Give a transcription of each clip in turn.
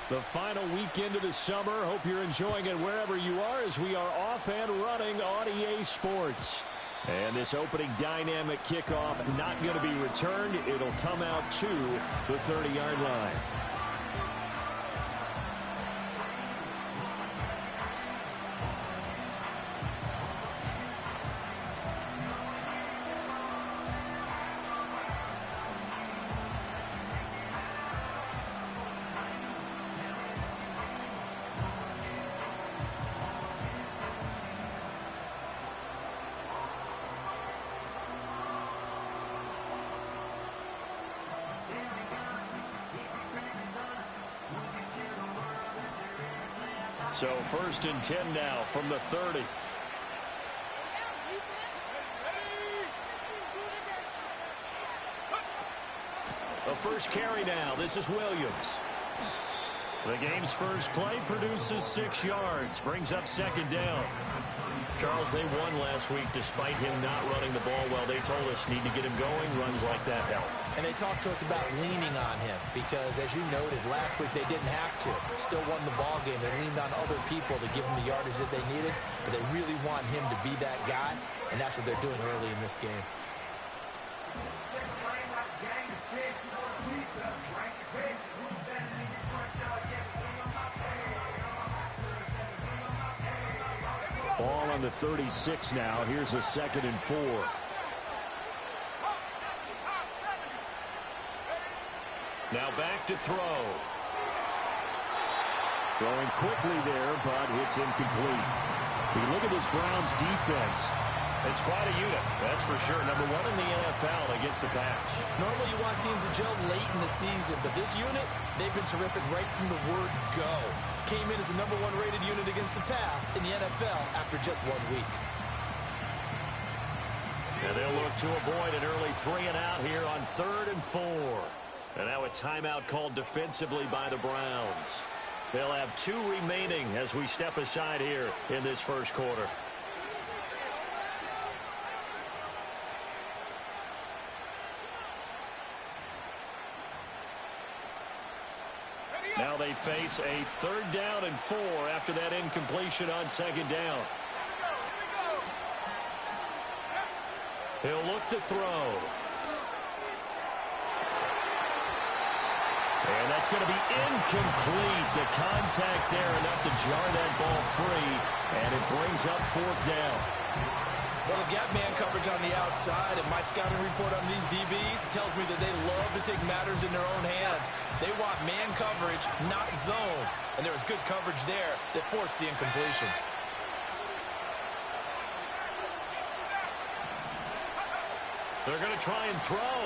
The final weekend of the summer. Hope you're enjoying it wherever you are as we are off and running on EA Sports. And this opening dynamic kickoff not going to be returned. It'll come out to the 30-yard line. So 1st and 10 now from the 30. The first carry now. This is Williams. The game's first play produces 6 yards. Brings up 2nd down. Charles, they won last week despite him not running the ball well. They told us need to get him going. Runs like that help. And they talked to us about leaning on him because, as you noted, last week they didn't have to. Still won the ball game. They leaned on other people to give them the yardage that they needed, but they really want him to be that guy, and that's what they're doing early in this game. Ball on the 36 now. Here's a 2nd and 4. Now back to throw. Throwing quickly there, but it's incomplete. We look at this Browns defense. It's quite a unit, that's for sure. Number 1 in the NFL against the pass. Normally you want teams to gel late in the season, but this unit, they've been terrific right from the word go. Came in as the number 1 rated unit against the pass in the NFL after just 1 week. And they'll look to avoid an early 3 and out here on 3rd and 4. And now a timeout called defensively by the Browns. They'll have 2 remaining as we step aside here in this first quarter. Now they face a 3rd down and 4 after that incompletion on 2nd down. He'll look to throw. And that's going to be incomplete. The contact there enough to jar that ball free, and it brings up 4th down. Well, they've got man coverage on the outside, and my scouting report on these DBs tells me that they love to take matters in their own hands. They want man coverage, not zone. And there was good coverage there that forced the incompletion. They're going to try and throw.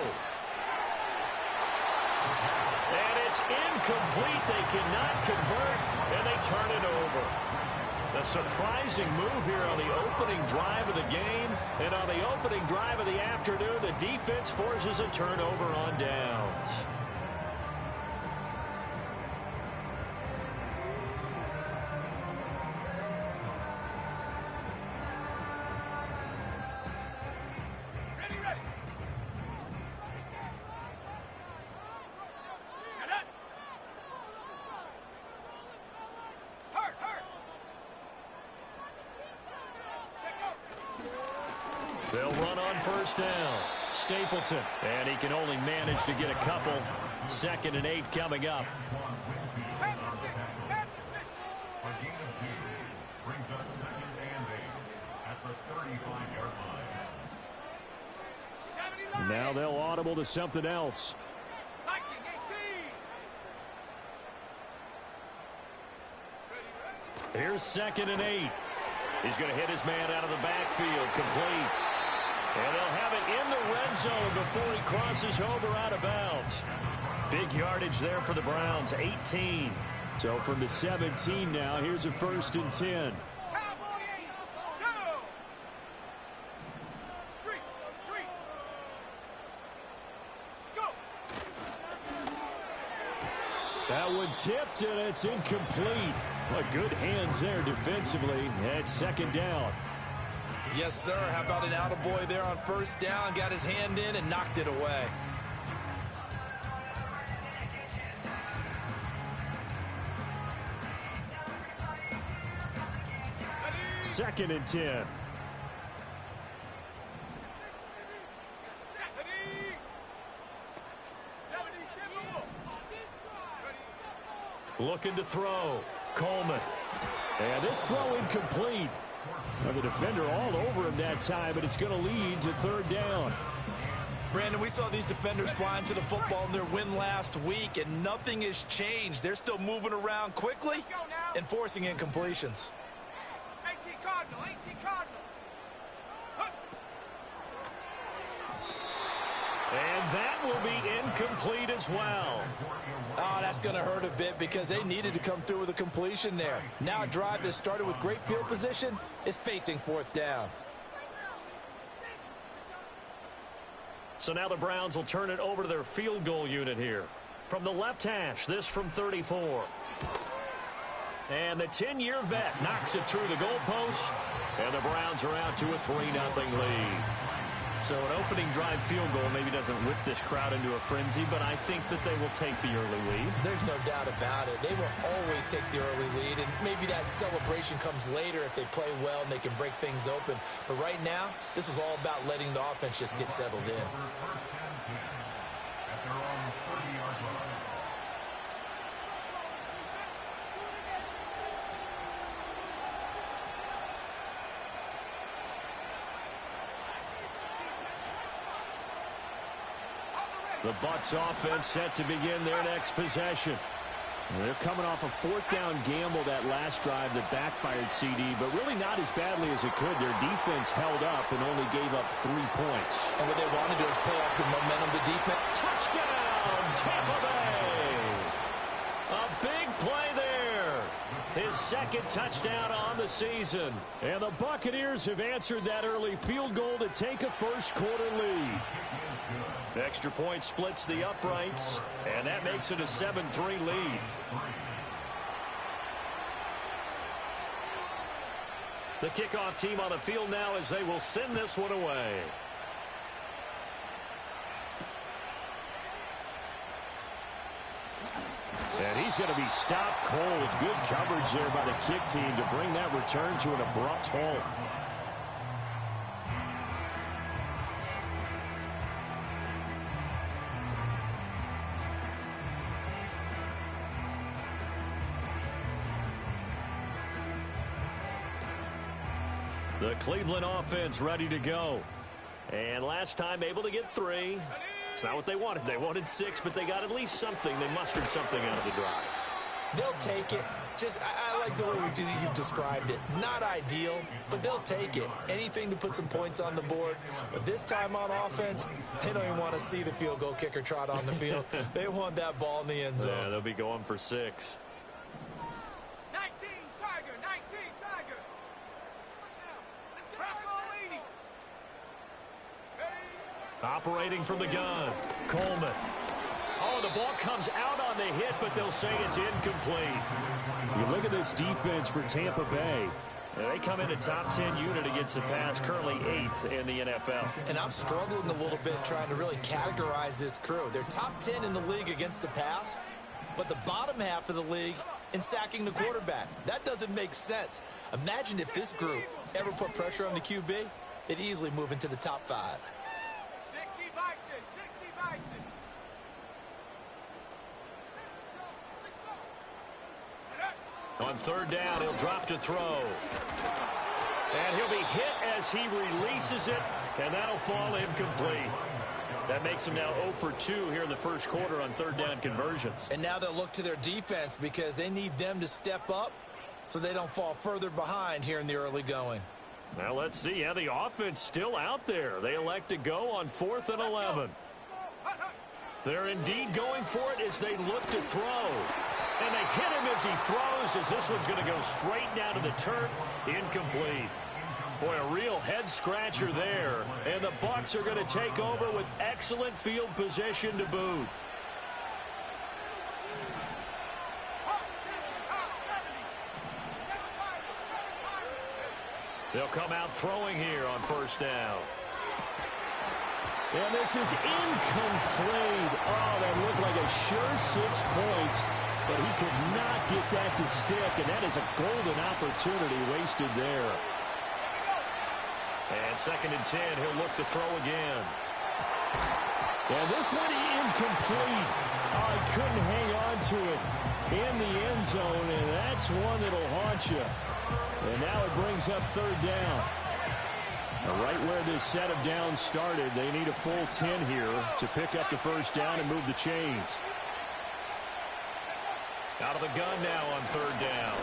And it's incomplete. They cannot convert, and they turn it over. A surprising move here on the opening drive of the game. And on the opening drive of the afternoon, the defense forces a turnover on downs. They'll run on 1st down. Stapleton. And he can only manage to get a couple. 2nd and 8 coming up. Now they'll audible to something else. Here's 2nd and 8. He's going to hit his man out of the backfield. Complete. And they'll have it in the red zone before he crosses over out of bounds. Big yardage there for the Browns, 18. So from the 17 now, here's a 1st and 10. That one tipped, and it's incomplete. Well, good hands there defensively. It's 2nd down. Yes, sir. How about an attaboy there on 1st down? Got his hand in and knocked it away. 2nd and 10. Looking to throw. Coleman. And this throw incomplete. Well, the defender all over him that time, but it's going to lead to 3rd down. Brandon, we saw these defenders flying to the football in their win last week, and nothing has changed. They're still moving around quickly and forcing incompletions. 18 Cardinal, 18 Cardinal. And that will be incomplete as well. Oh, that's going to hurt a bit because they needed to come through with a completion there. Now a drive that started with great field position is facing 4th down. So now the Browns will turn it over to their field goal unit here. From the left hash, this from 34. And the 10-year vet knocks it through the goalpost. And the Browns are out to a 3-0 lead. So an opening drive field goal maybe doesn't whip this crowd into a frenzy, but I think that they will take the early lead. There's no doubt about it. They will always take the early lead, and maybe that celebration comes later if they play well and they can break things open. But right now, this is all about letting the offense just get settled in. The Bucs offense set to begin their next possession. They're coming off a 4th down gamble that last drive that backfired CD, but really not as badly as it could. Their defense held up and only gave up 3 points. And what they want to do is play off the momentum of the defense. Touchdown, Tampa Bay! A big play there. His 2nd touchdown on the season. And the Buccaneers have answered that early field goal to take a first-quarter lead. Extra point splits the uprights, and that makes it a 7-3 lead. The kickoff team on the field now as they will send this one away. And he's going to be stopped cold. Good coverage there by the kick team to bring that return to an abrupt halt. The Cleveland offense ready to go. And last time able to get 3. It's not what they wanted. They wanted 6, but they got at least something. They mustered something out of the drive. They'll take it. I like the way you've described it. Not ideal, but they'll take it. Anything to put some points on the board. But this time on offense, they don't even want to see the field goal kicker trot on the field. They want that ball in the end zone. Yeah, they'll be going for 6. 19 Tiger, 19 Tiger. Operating from the gun, Coleman. Oh, the ball comes out on the hit, but they'll say it's incomplete. You look at this defense for Tampa Bay. They come in a top 10 unit against the pass, currently 8th in the NFL. And I'm struggling a little bit trying to really categorize this crew. They're top 10 in the league against the pass, but the bottom half of the league in sacking the quarterback. That doesn't make sense. Imagine if this group ever put pressure on the QB, they'd easily move into the top 5. 60 Bison, 60 Bison. On 3rd down, he'll drop to throw. And he'll be hit as he releases it, and that'll fall incomplete. That makes him now 0 for 2 here in the first quarter on 3rd down conversions. And now they'll look to their defense because they need them to step up so they don't fall further behind here in the early going. Now let's see. Yeah, the offense still out there. They elect to go on 4th and 11. They're indeed going for it as they look to throw. And they hit him as he throws, as this one's going to go straight down to the turf. Incomplete. Boy, a real head-scratcher there. And the Bucs are going to take over with excellent field position to boot. They'll come out throwing here on 1st down. And this is incomplete. Oh, that looked like a sure 6 points, but he could not get that to stick, and that is a golden opportunity wasted there. And 2nd and 10, he'll look to throw again. And this one incomplete. Oh, he couldn't hang on to it in the end zone, and that's one that'll haunt you. And now it brings up 3rd down. Now, right where this set of downs started, they need a full 10 here to pick up the 1st down and move the chains. Out of the gun now on 3rd down.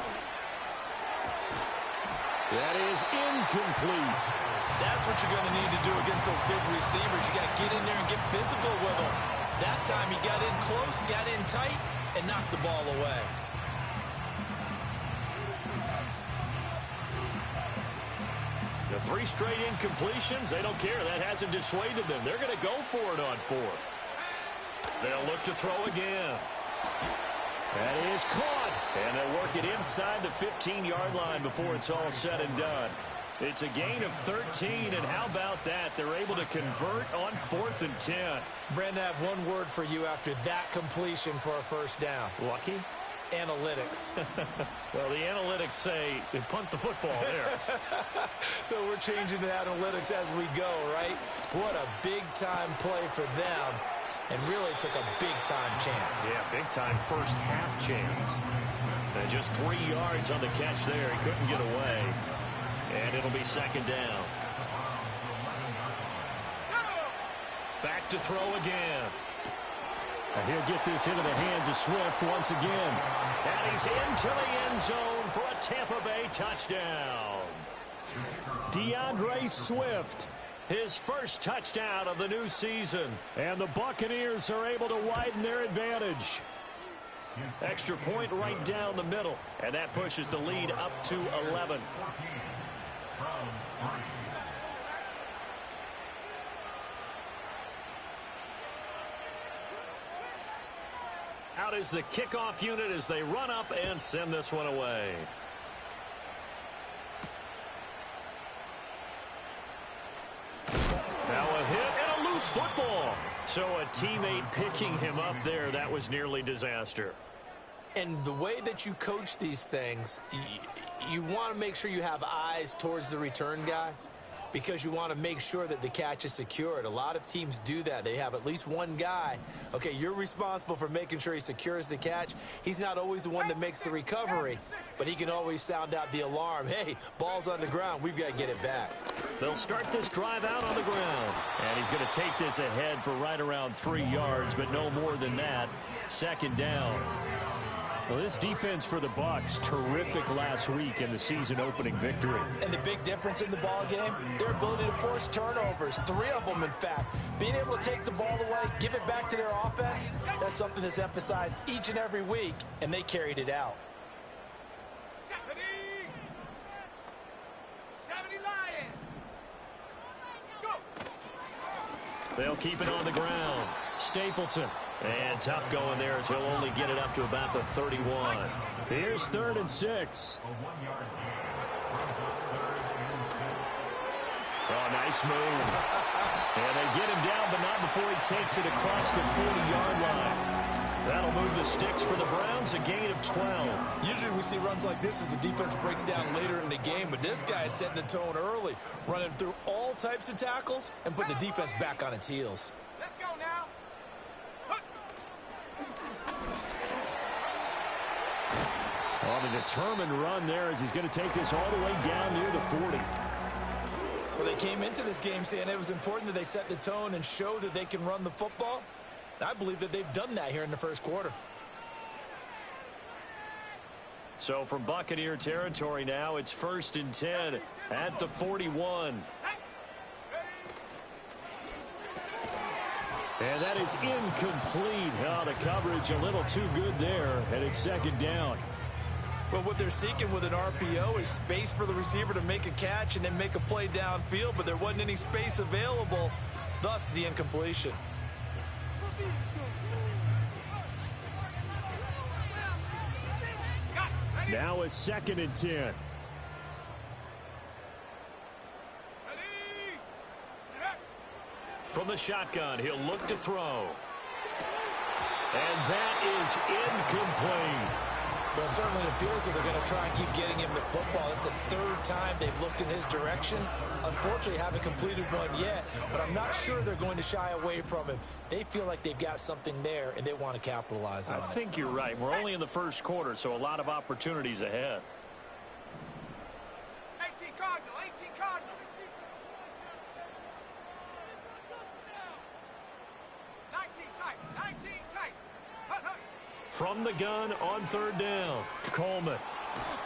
That is incomplete. That's what you're going to need to do against those big receivers. You got to get in there and get physical with them. That time he got in close, got in tight, and knocked the ball away. The 3 straight incompletions, they don't care. That hasn't dissuaded them. They're going to go for it on 4th. They'll look to throw again. That is caught. And they'll work it inside the 15-yard line before it's all said and done. It's a gain of 13, and how about that? They're able to convert on 4th and 10. Brandon, I have one word for you after that completion for a 1st down. Lucky? Analytics. Well, the analytics say punt the football there. So we're changing the analytics as we go, right? What a big-time play for them, and really took a big-time chance. Yeah, big-time first half chance. And just 3 yards on the catch there. He couldn't get away. And it'll be 2nd down. Back to throw again. And he'll get this into the hands of Swift once again. And he's into the end zone for a Tampa Bay touchdown. DeAndre Swift. His first touchdown of the new season. And the Buccaneers are able to widen their advantage. Extra point right down the middle. And that pushes the lead up to 11. Out is the kickoff unit as they run up and send this one away. Now a hit and a loose football. So a teammate picking him up there, that was nearly disaster. And the way that you coach these things, you want to make sure you have eyes towards the return guy because you want to make sure that the catch is secured. A lot of teams do that. They have at least one guy. Okay, you're responsible for making sure he secures the catch. He's not always the one that makes the recovery, but he can always sound out the alarm. Hey, ball's on the ground. We've got to get it back. They'll start this drive out on the ground. And he's going to take this ahead for right around 3 yards, but no more than that. 2nd down. Well, this defense for the Bucs, terrific last week in the season-opening victory. And the big difference in the ball game, their ability to force turnovers, 3 of them, in fact. Being able to take the ball away, give it back to their offense, that's something that's emphasized each and every week, and they carried it out. 70 Lions. Go. They'll keep it on the ground. Stapleton. And tough going there as he'll only get it up to about the 31. Here's 3rd and 6. Oh, nice move. And they get him down, but not before he takes it across the 40-yard line. That'll move the sticks for the Browns, a gain of 12. Usually we see runs like this as the defense breaks down later in the game, but this guy is setting the tone early, running through all types of tackles and putting the defense back on its heels. Let's go now. On a determined run there as he's going to take this all the way down near the 40. Well, they came into this game saying it was important that they set the tone and show that they can run the football. And I believe that they've done that here in the first quarter. So from Buccaneer territory now, it's 1st and 10 at the 41. And that is incomplete. Oh, the coverage a little too good there, and it's 2nd down. Well, what they're seeking with an RPO is space for the receiver to make a catch and then make a play downfield, but there wasn't any space available, thus the incompletion. Now a 2nd and 10. From the shotgun, he'll look to throw. And that is incomplete. Well, it certainly appears that they're going to try and keep getting him the football. It's the third time they've looked in his direction. Unfortunately, haven't completed one yet, but I'm not sure they're going to shy away from him. They feel like they've got something there, and they want to capitalize on it. I think you're right. We're only in the first quarter, so a lot of opportunities ahead. 18 Cardinal, 18 Cardinal. 19 tight, 19 tight. Hut, hut. From the gun on third down, Coleman.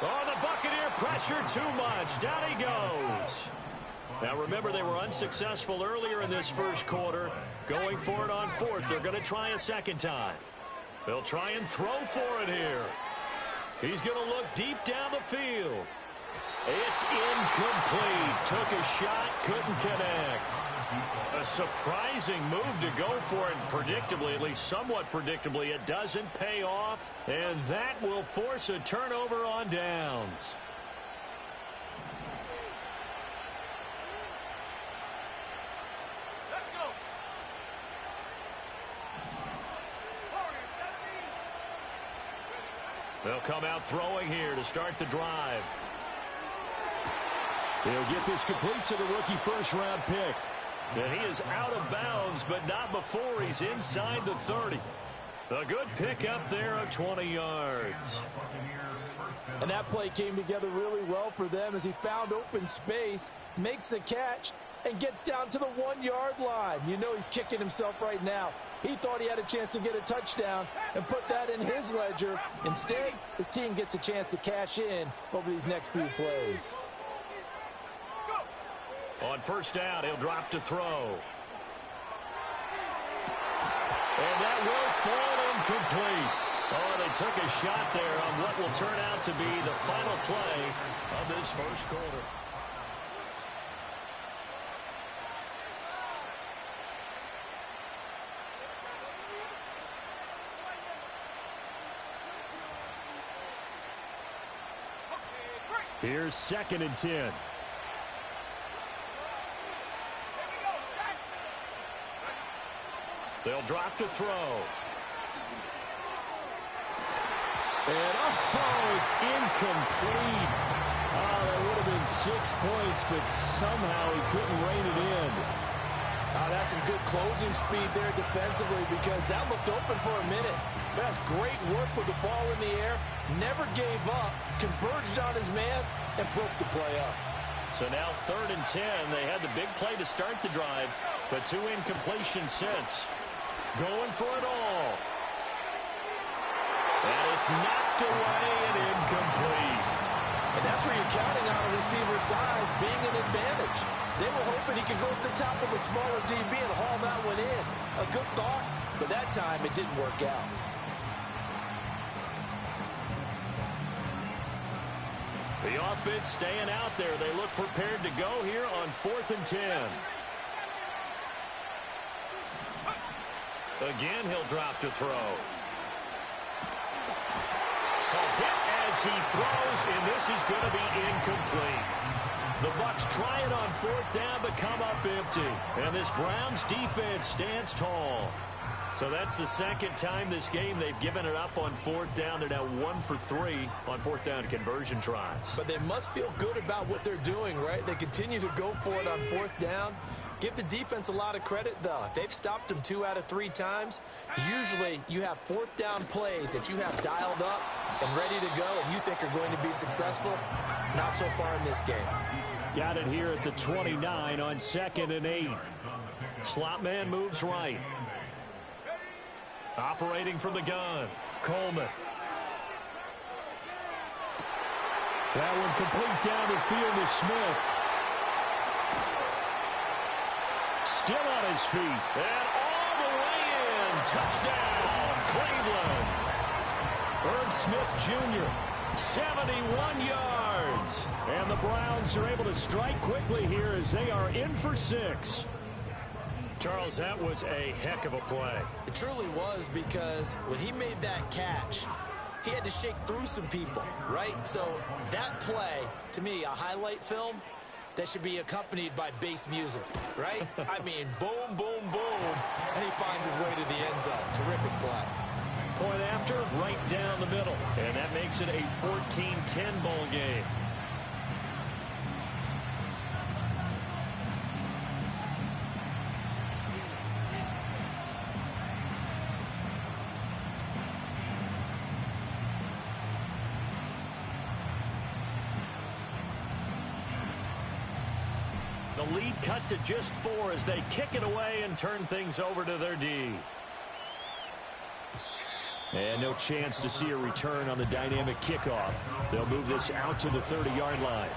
Oh, the Buccaneer pressure too much. Down he goes. Now remember, they were unsuccessful earlier in this first quarter. Going for it on fourth. They're going to try a second time. They'll try and throw for it here. He's going to look deep down the field. It's incomplete. Took a shot, couldn't connect. A surprising move to go for it. Predictably, at least somewhat predictably, it doesn't pay off. And that will force a turnover on downs. Let's go. Warriors, 17. They'll come out throwing here to start the drive. He'll get this complete to the rookie first-round pick. And he is out of bounds, but not before he's inside the 30. A good pickup there of 20 yards. And that play came together really well for them as he found open space, makes the catch, and gets down to the 1-yard line. You know he's kicking himself right now. He thought he had a chance to get a touchdown and put that in his ledger. Instead, his team gets a chance to cash in over these next few plays. On first down, he'll drop to throw. And that will fall incomplete. Oh, they took a shot there on what will turn out to be the final play of this first quarter. Here's 2nd and 10. They'll drop to throw. And, oh, it's incomplete. Oh, that would have been 6 points, but somehow he couldn't rein it in. That's some good closing speed there defensively because that looked open for a minute. That's great work with the ball in the air. Never gave up, converged on his man, and broke the play up. So now 3rd and 10. They had the big play to start the drive, but 2 incompletions since. Going for it all. And it's knocked away and incomplete. And that's where you're counting on a receiver's size being an advantage. They were hoping he could go to the top of a smaller DB and haul that one in. A good thought, but that time it didn't work out. The offense staying out there. They look prepared to go here on 4th and 10. Again, he'll drop to throw. A hit as he throws, and this is going to be incomplete. The Bucs try it on 4th down, but come up empty. And this Browns defense stands tall. So that's the second time this game they've given it up on 4th down. They're now 1 for 3 on 4th down conversion tries. But they must feel good about what they're doing, right? They continue to go for it on 4th down. Give the defense a lot of credit, though. They've stopped them 2 out of 3 times. Usually, you have 4th down plays that you have dialed up and ready to go, and you think are going to be successful. Not so far in this game. Got it here at the 29 on 2nd and 8. Slot man moves right. Operating from the gun, Coleman. That one complete down the field to Smith. Still on his feet. And all the way in. Touchdown, Cleveland. Irv Smith Jr., 71 yards. And the Browns are able to strike quickly here as they are in for 6. Charles, that was a heck of a play. It truly was, because when he made that catch, he had to shake through some people, right? So that play, to me, a highlight film that should be accompanied by bass music, right? I mean, boom, boom, boom, and he finds his way to the end zone. Terrific play. Point after, right down the middle. And that makes makes it a 14-10 ball game. The lead cut to just 4 as they kick it away and turn things over to their D. And no chance to see a return on the dynamic kickoff. They'll move this out to the 30-yard line.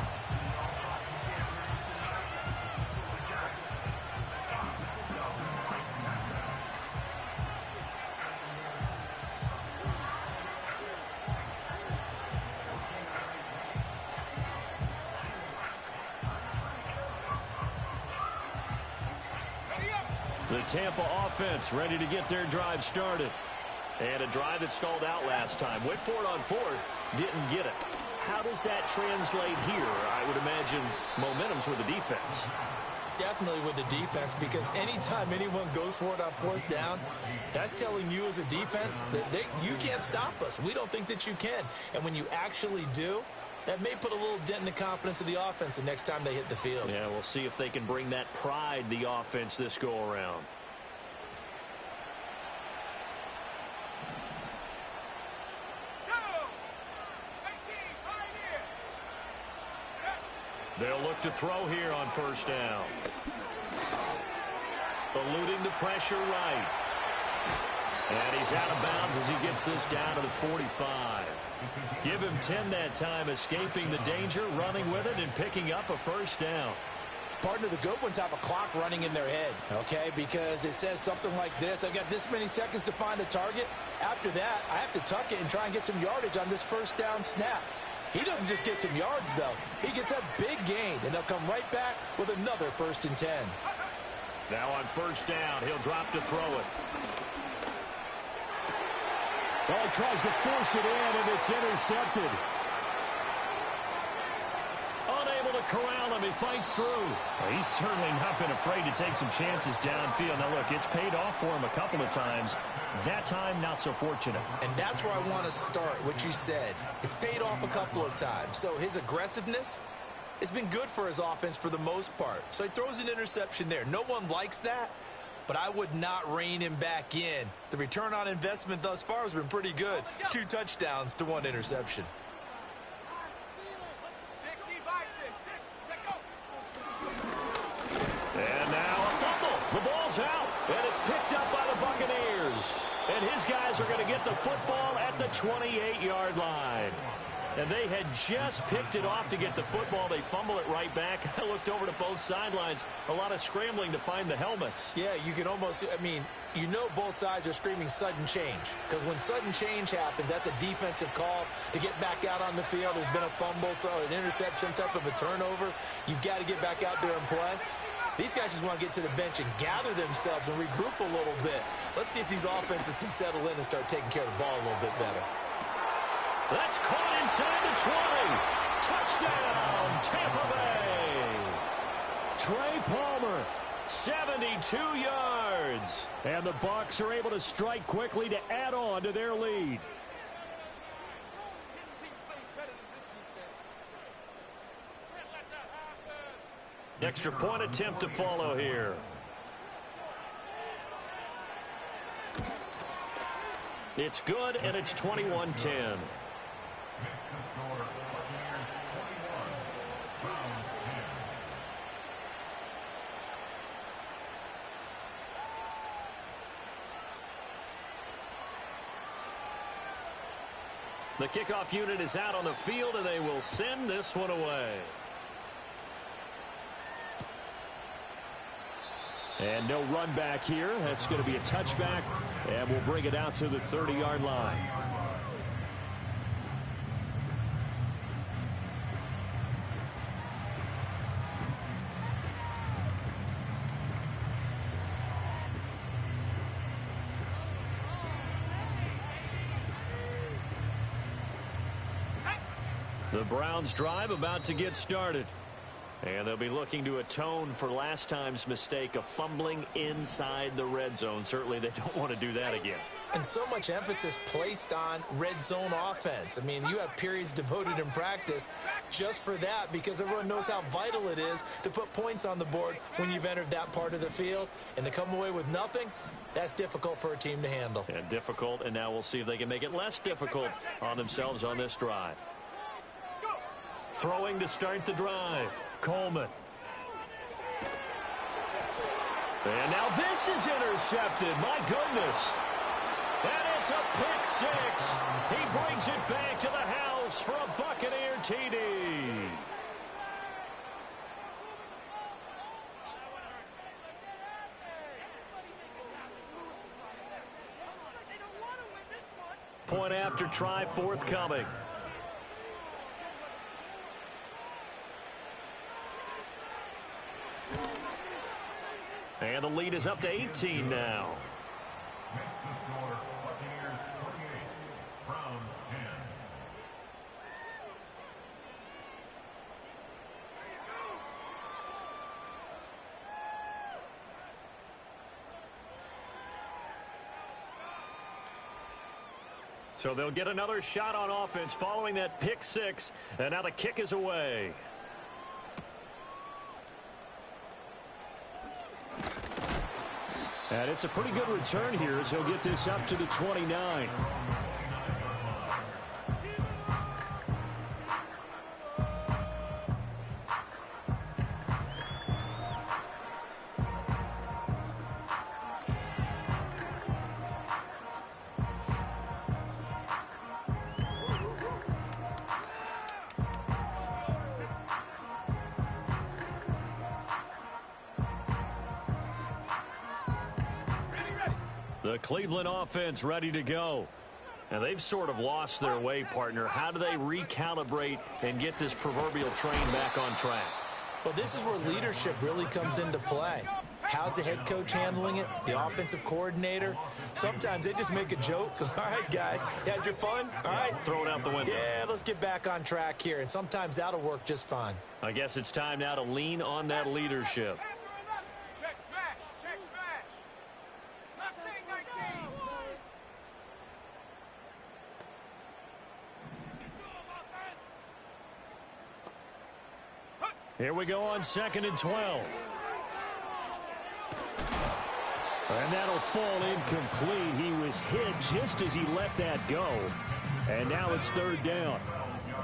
The Tampa offense ready to get their drive started. And a drive that stalled out last time. Went for it on 4th. Didn't get it. How does that translate here? I would imagine momentum's with the defense. Definitely with the defense, because anytime anyone goes for it on 4th down, that's telling you as a defense that you can't stop us. We don't think that you can. And when you actually do, that may put a little dent in the confidence of the offense the next time they hit the field. Yeah, we'll see if they can bring that pride, the offense, this go-around. They'll look to throw here on 1st down. Eluding the pressure right. And he's out of bounds as he gets this down to the 45. Give him 10 that time, escaping the danger, running with it, and picking up a 1st down. Partner, the good ones have a clock running in their head, okay? Because it says something like this: I've got this many seconds to find a target. After that, I have to tuck it and try and get some yardage on this 1st down snap. He doesn't just get some yards, though. He gets a big gain, and they'll come right back with another 1st and 10. Now on 1st down, he'll drop to throw it. Well, he tries to force it in, and it's intercepted. Unable to corral him. He fights through. Well, he's certainly not been afraid to take some chances downfield. Now, look, it's paid off for him a couple of times. That time, not so fortunate. And that's where I want to start, what you said. It's paid off a couple of times. So his aggressiveness has been good for his offense for the most part. So he throws an interception there. No one likes that, but I would not rein him back in. The return on investment thus far has been pretty good. 2 touchdowns to 1 interception. And now a fumble. The ball's out, and it's picked up by the Buccaneers. And his guys are going to get the football at the 28-yard line. And they had just picked it off to get the football. They fumble it right back. I looked over to both sidelines. A lot of scrambling to find the helmets. Yeah, you can almost, I mean, you know both sides are screaming sudden change. Because when sudden change happens, that's a defensive call to get back out on the field. There's been a fumble, so an interception, type of a turnover. You've got to get back out there and play. These guys just want to get to the bench and gather themselves and regroup a little bit. Let's see if these offenses can settle in and start taking care of the ball a little bit better. That's caught inside the 20. Touchdown, Tampa Bay. Trey Palmer. 72 yards. And the Bucs are able to strike quickly to add on to their lead. Extra point attempt to follow here. It's good, and it's 21-10. The kickoff unit is out on the field, and they will send this one away. And no run back here. That's going to be a touchback, and we'll bring it out to the 30-yard line. The Browns drive about to get started. And they'll be looking to atone for last time's mistake of fumbling inside the red zone. Certainly they don't want to do that again. And so much emphasis placed on red zone offense. I mean, you have periods devoted in practice just for that because everyone knows how vital it is to put points on the board when you've entered that part of the field. And to come away with nothing, that's difficult for a team to handle. And difficult, and now we'll see if they can make it less difficult on themselves on this drive. Throwing to start the drive, Coleman. And now this is intercepted. My goodness. And it's a pick six. He brings it back to the house for a Buccaneer TD. Point after try forthcoming. And the lead is up to 18 now. Next to score, Buccaneers 48, Browns 10. So they'll get another shot on offense following that pick six, and now the kick is away. And it's a pretty good return here as he'll get this up to the 29. The Cleveland offense ready to go. And they've sort of lost their way, partner. How do they recalibrate and get this proverbial train back on track? Well, this is where leadership really comes into play. How's the head coach handling it? The offensive coordinator? Sometimes they just make a joke. All right, guys, had your fun? All right. Throw it out the window. Yeah, let's get back on track here. And sometimes that'll work just fine. I guess it's time now to lean on that leadership. Check smash. Check smash. Mustang 19. Here we go on 2nd and 12. And that'll fall incomplete. He was hit just as he let that go. And now it's 3rd down.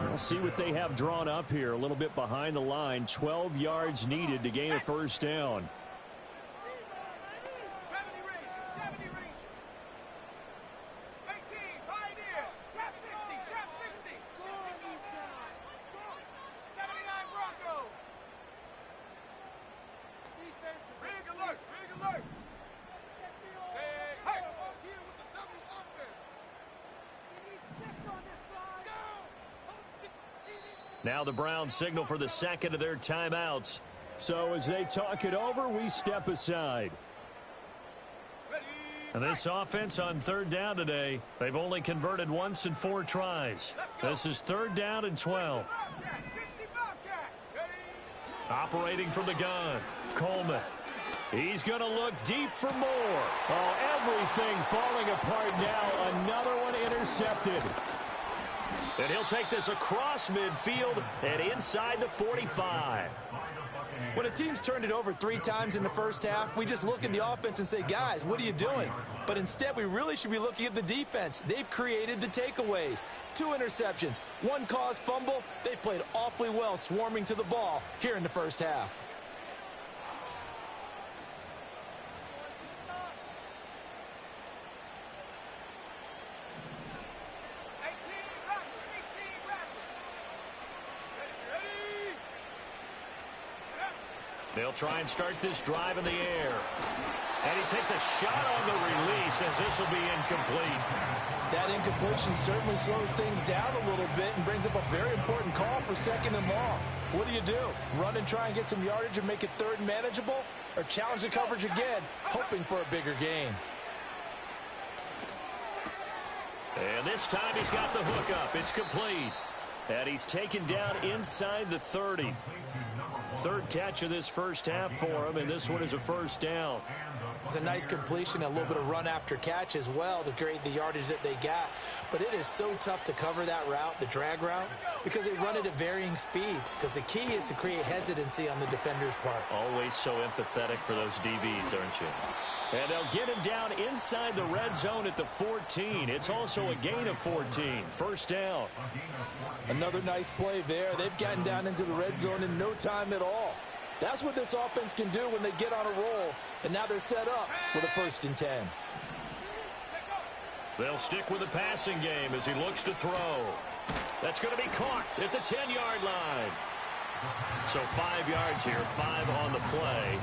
We'll see what they have drawn up here. A little bit behind the line. 12 yards needed to gain a 1st down. 70 Ranger. 70 Ranger. 18 Pioneer. Trap 60. Trap 60. 79 Bronco. Big alert. Big alert. Now the Browns signal for the 2nd of their timeouts. So as they talk it over, we step aside. And this offense on 3rd down today, they've only converted once in 4 tries. This is 3rd down and 12. Operating from the gun, Coleman. He's going to look deep for more. Oh, everything falling apart now. Another one intercepted. And he'll take this across midfield and inside the 45. When a team's turned it over 3 times in the first half, we just look at the offense and say, guys, what are you doing? But instead, we really should be looking at the defense. They've created the takeaways. 2 interceptions, 1 caused fumble. They played awfully well swarming to the ball here in the first half. They'll try and start this drive in the air. And he takes a shot on the release as this will be incomplete. That incompletion certainly slows things down a little bit and brings up a very important call for 2nd and long. What do? Run and try and get some yardage and make it 3rd and manageable? Or challenge the coverage again, hoping for a bigger gain? And this time he's got the hook up. It's complete. And he's taken down inside the 30. 3rd catch of this first half for him, and this one is a 1st down. It's a nice completion, a little bit of run after catch as well to create the yardage that they got. But it is so tough to cover that route, the drag route, because they run it at varying speeds. Because the key is to create hesitancy on the defender's part. Always so empathetic for those DBs, aren't you? And they'll get him down inside the red zone at the 14. It's also a gain of 14. First down. Another nice play there. They've gotten down into the red zone in no time at all. That's what this offense can do when they get on a roll. And now they're set up for the 1st and 10. They'll stick with the passing game as he looks to throw. That's going to be caught at the 10-yard line. So 5 yards here, 5 on the play.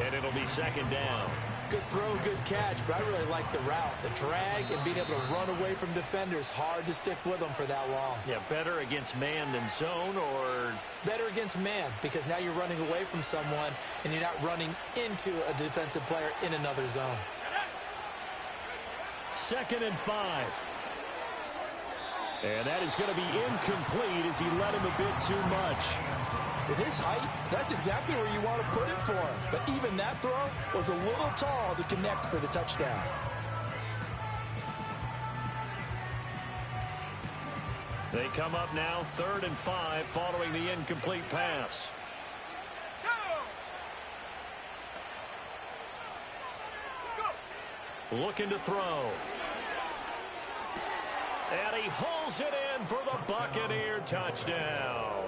And it'll be second down. Good throw, good catch, but I really like the route. The drag and being able to run away from defenders. Hard to stick with them for that long. Yeah, better against man than zone, or? Better against man, because now you're running away from someone and you're not running into a defensive player in another zone. 2nd and 5. And that is going to be incomplete as he led him a bit too much. With his height, that's exactly where you want to put it for him. But even that throw was a little tall to connect for the touchdown. They come up now 3rd and 5 following the incomplete pass. Looking to throw. And he hauls it in for the Buccaneer touchdown.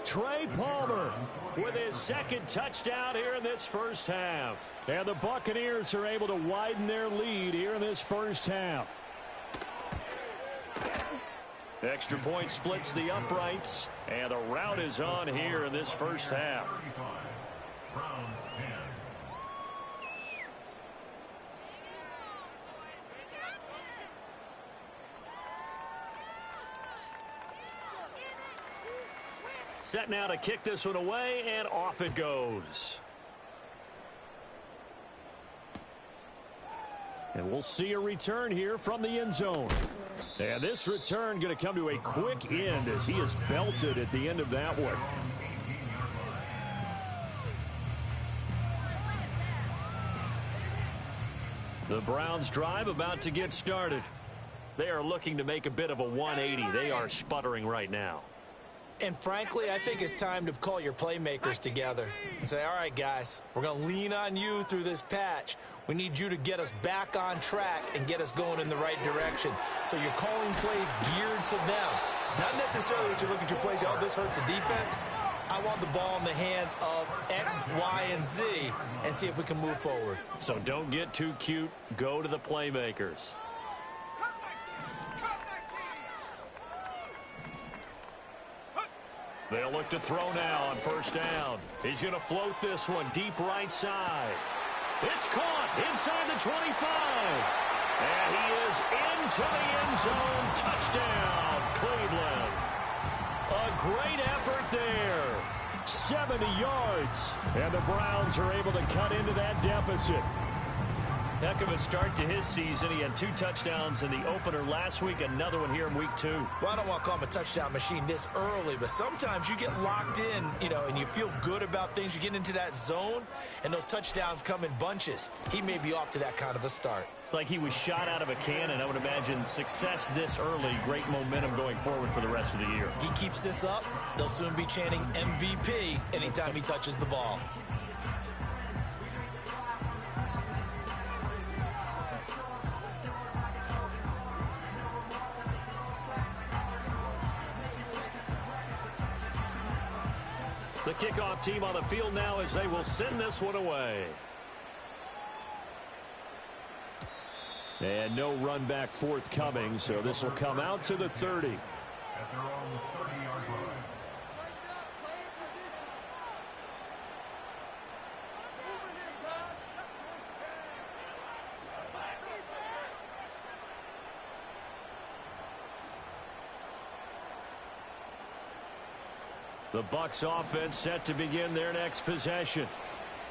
Trey Palmer with his 2nd touchdown here in this first half. And the Buccaneers are able to widen their lead here in this first half. Extra point splits the uprights, and the route is on here in this first half. Browns 10. Set now to kick this one away, and off it goes. And we'll see a return here from the end zone. And this return going to come to a quick end as he is belted at the end of that one. The Browns drive about to get started. They are looking to make a bit of a 180. They are sputtering right now. And frankly, I think it's time to call your playmakers together and say, all right, guys, we're going to lean on you through this patch. We need you to get us back on track and get us going in the right direction. So you're calling plays geared to them. Not necessarily that you look at your plays, oh, this hurts the defense. I want the ball in the hands of X, Y, and Z and see if we can move forward. So don't get too cute. Go to the playmakers. They'll look to throw now on first down. He's going to float this one deep right side. It's caught inside the 25. And he is into the end zone. Touchdown, Cleveland. A great effort there. 70 yards. And the Browns are able to cut into that deficit. Heck of a start to his season. He had 2 touchdowns in the opener last week, another one here in week 2. Well, I don't want to call him a touchdown machine this early, but sometimes you get locked in, and you feel good about things. You get into that zone, and those touchdowns come in bunches. He may be off to that kind of a start. It's like he was shot out of a cannon. I would imagine success this early, great momentum going forward for the rest of the year. He keeps this up, they'll soon be chanting MVP anytime he touches the ball. The kickoff team on the field now as they will send this one away. And no run back forthcoming, so this will come out to the 30. At their own 30-yard line. The Bucs offense set to begin their next possession.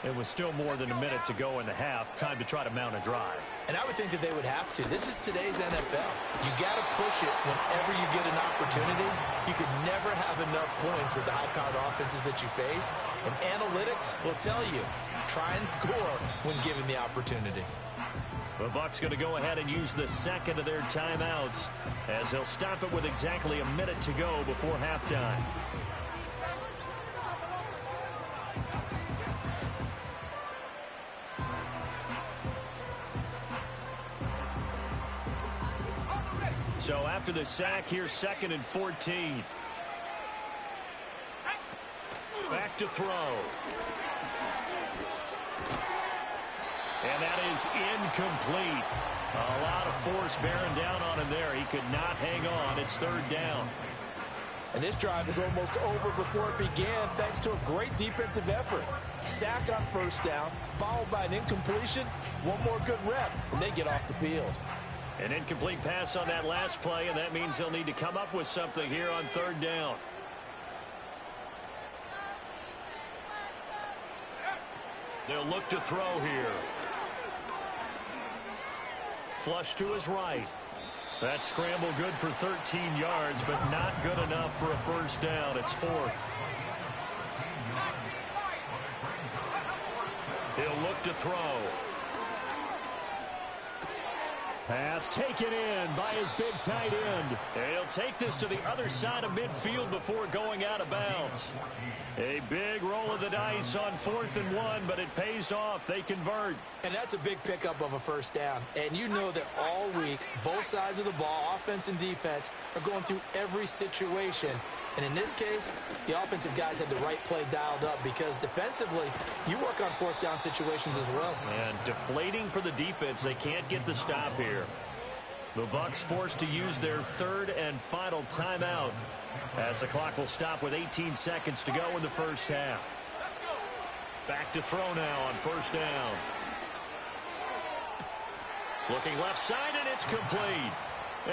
It was still more than a minute to go in the half. Time to try to mount a drive. And I would think that they would have to. This is today's NFL. You got to push it whenever you get an opportunity. You could never have enough points with the high-powered offenses that you face. And analytics will tell you, try and score when given the opportunity. The Bucs going to go ahead and use the second of their timeouts as they'll stop it with exactly a minute to go before halftime. So after the sack, here's 2nd and 14. Back to throw. And that is incomplete. A lot of force bearing down on him there. He could not hang on. It's 3rd down. And this drive is almost over before it began thanks to a great defensive effort. Sack on 1st down, followed by an incompletion. One more good rep, and they get off the field. An incomplete pass on that last play, and that means they'll need to come up with something here on 3rd down. They'll look to throw here. Flush to his right. That scramble good for 13 yards, but not good enough for a 1st down. It's 4th. He'll look to throw. Pass taken in by his big tight end. And he'll take this to the other side of midfield before going out of bounds. A big roll of the dice on 4th and 1, but it pays off. They convert. And that's a big pickup of a 1st down. And you know that all week, both sides of the ball, offense and defense, are going through every situation. And in this case, the offensive guys had the right play dialed up because defensively, you work on 4th down situations as well. And deflating for the defense. They can't get the stop here. The Bucs forced to use their 3rd and final timeout as the clock will stop with 18 seconds to go in the 1st half. Back to throw now on 1st down. Looking left side, and it's complete.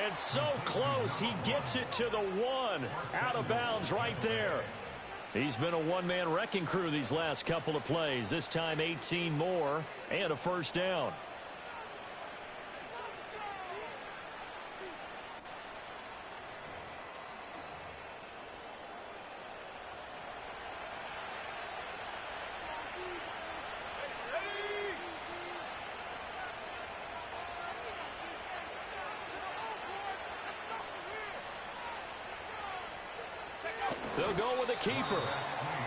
And so close, he gets it to the 1. Out of bounds right there. He's been a one-man wrecking crew these last couple of plays. This time 18 more and a 1st down. They'll go with the keeper.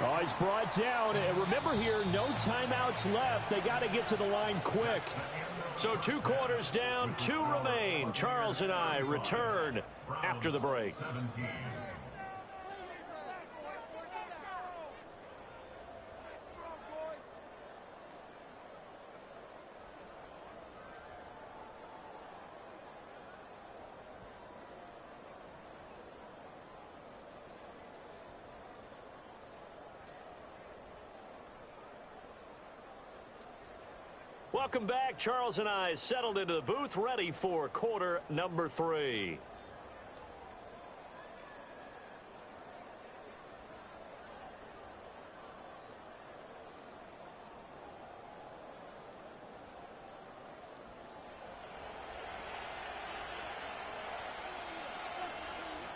Oh, he's brought down. And remember here, no timeouts left. They got to get to the line quick. So 2 quarters down, 2 remain. Charles and I return after the break. Welcome back. Charles and I settled into the booth, ready for quarter number 3.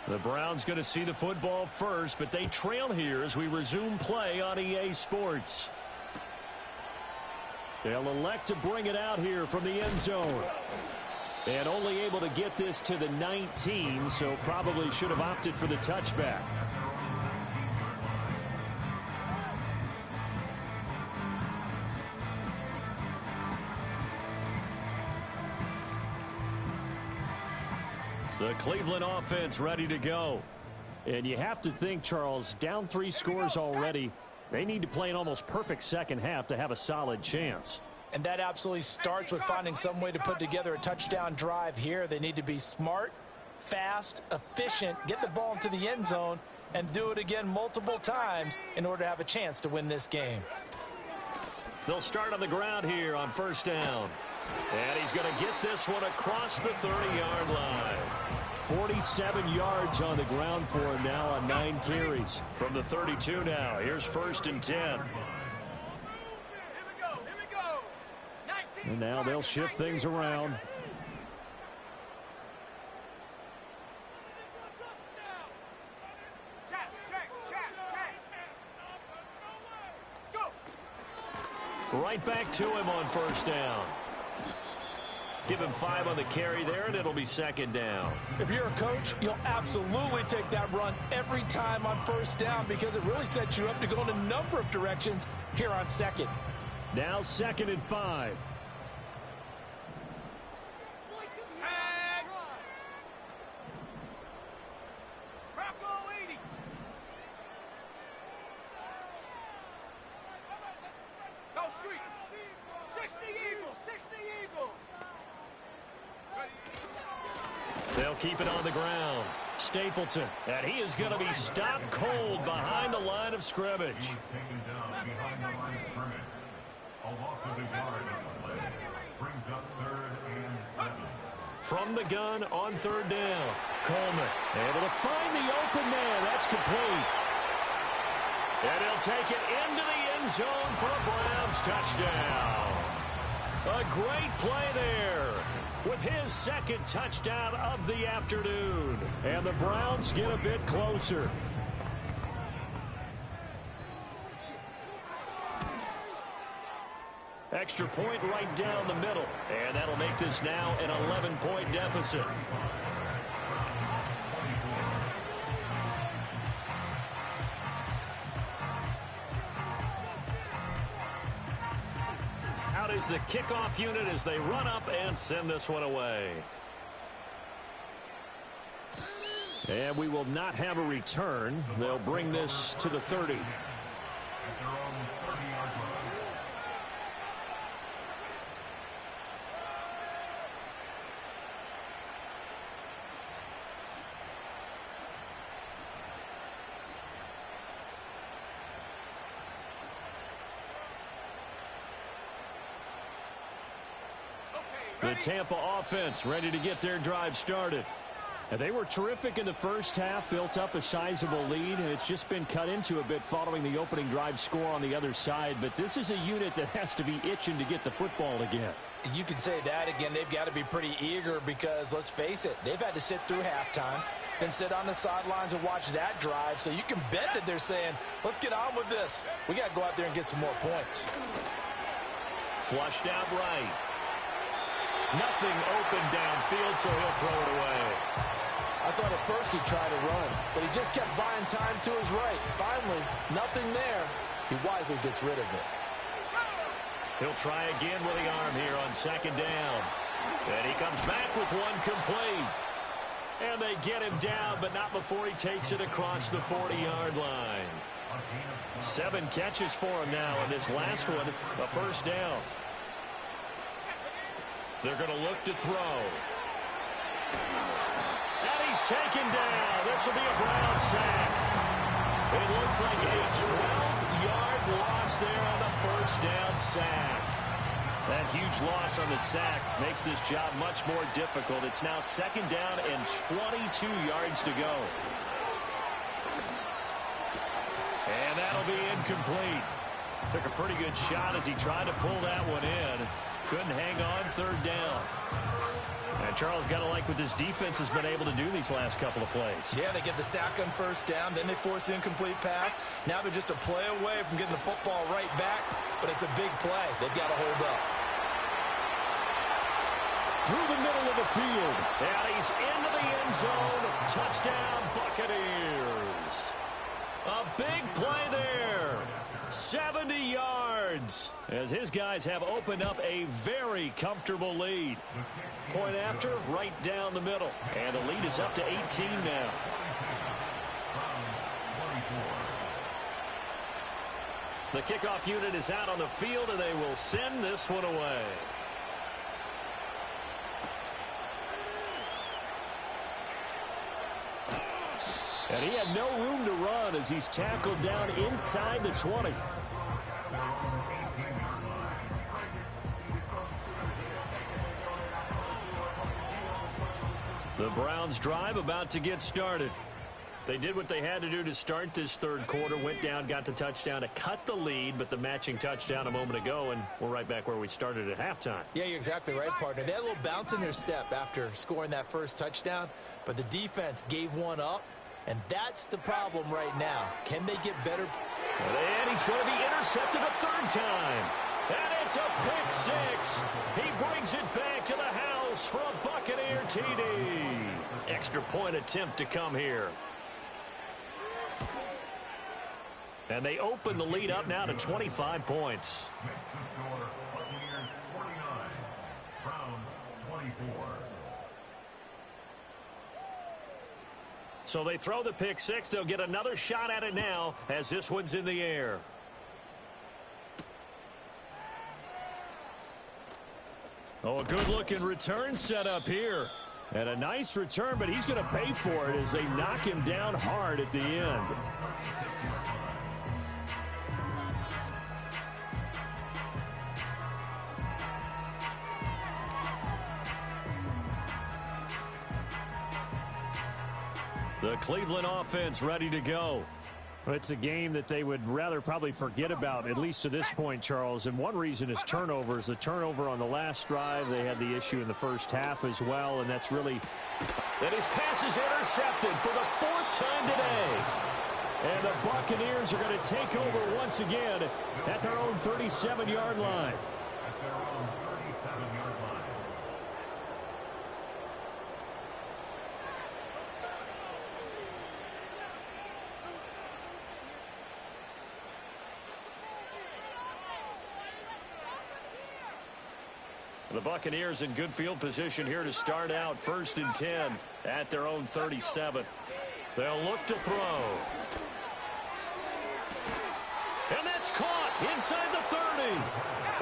The Browns going to see the football first, but they trail here as we resume play on EA Sports. They'll elect to bring it out here from the end zone. And only able to get this to the 19, so probably should have opted for the touchback. The Cleveland offense ready to go. And you have to think, Charles, down 3 scores already. They need to play an almost perfect second half to have a solid chance. And that absolutely starts with finding some way to put together a touchdown drive here. They need to be smart, fast, efficient, get the ball into the end zone, and do it again multiple times in order to have a chance to win this game. They'll start on the ground here on 1st down. And he's going to get this one across the 30-yard line. 47 yards on the ground for him now on 9 carries. From the 32 now, here's 1st and 10. And now they'll shift things around. Right back to him on first down. Give him 5 on the carry there, and it'll be second down. If you're a coach, you'll absolutely take that run every time on first down because it really sets you up to go in a number of directions here on second. Now 2nd and 5. They'll keep it on the ground. Stapleton, and he is going to be stopped cold behind the line of scrimmage. He's taken down behind the line of scrimmage. A loss of a yard on the play. Brings up 3rd and 7. From the gun on 3rd down. Coleman able to find the open man. That's complete. And he'll take it into the end zone for a Browns touchdown. A great play there with his 2nd touchdown of the afternoon. And the Browns get a bit closer. Extra point right down the middle. And that'll make this now an 11-point deficit. Out is the kickoff unit as they run up and send this one away. And we will not have a return. They'll bring this to the 30. At their own 30-yard line. The Tampa offense ready to get their drive started. And they were terrific in the first half, built up a sizable lead, and it's just been cut into a bit following the opening drive score on the other side. But this is a unit that has to be itching to get the football again. You could say that again. They've got to be pretty eager because, let's face it, they've had to sit through halftime, then sit on the sidelines and watch that drive. So you can bet that they're saying, let's get on with this. We got to go out there and get some more points. Flushed out right. Nothing open downfield, so he'll throw it away. I thought at first he'd try to run, but he just kept buying time to his right. Finally, nothing there. He wisely gets rid of it. He'll try again with the arm here on 2nd down. And he comes back with one complete. And they get him down, but not before he takes it across the 40-yard line. 7 catches for him now, and this last one, a first down. They're going to look to throw. And he's taken down. This will be a Brown sack. It looks like a 12-yard loss there on the first down sack. That huge loss on the sack makes this job much more difficult. It's now 2nd down and 22 yards to go. And that'll be incomplete. Took a pretty good shot as he tried to pull that one in. Couldn't hang on 3rd down. And Charles, got to like what this defense has been able to do these last couple of plays. Yeah, they get the sack on first down, then they force the incomplete pass. Now they're just a play away from getting the football right back, but it's a big play. They've got to hold up. Through the middle of the field. And he's into the end zone. Touchdown, Buccaneers. A big play there. 70 yards. As his guys have opened up a very comfortable lead. Point after, right down the middle. And the lead is up to 18 now. The kickoff unit is out on the field, and they will send this one away. And he had no room to run as he's tackled down inside the 20. The Browns drive about to get started. They did what they had to do to start this third quarter, went down, got the touchdown to cut the lead, but the matching touchdown a moment ago, and we're right back where we started at halftime. Yeah, you're exactly right, partner. They had a little bounce in their step after scoring that first touchdown, but the defense gave one up, and that's the problem right now. Can they get better? And he's going to be intercepted a third time. And it's a pick six. He brings it back to the house for a Buccaneer TD. Extra point attempt to come here. And they open the lead up now to 25 points. Makes the score Buccaneers 49, Browns 24. So they throw the pick six. They'll get another shot at it now as this one's in the air. Oh, a good-looking return set up here. And a nice return, but he's going to pay for it as they knock him down hard at the end. The Cleveland offense ready to go. Well, it's a game that they would rather probably forget about, at least to this point, Charles. And one reason is turnovers. The turnover on the last drive, they had the issue in the first half as well, and that's really... And his pass is intercepted for the fourth time today. And the Buccaneers are going to take over once again at their own 37-yard line. At their own 37-yard line. The Buccaneers in good field position here to start out 1st and 10 at their own 37. They'll look to throw. And that's caught inside the 30.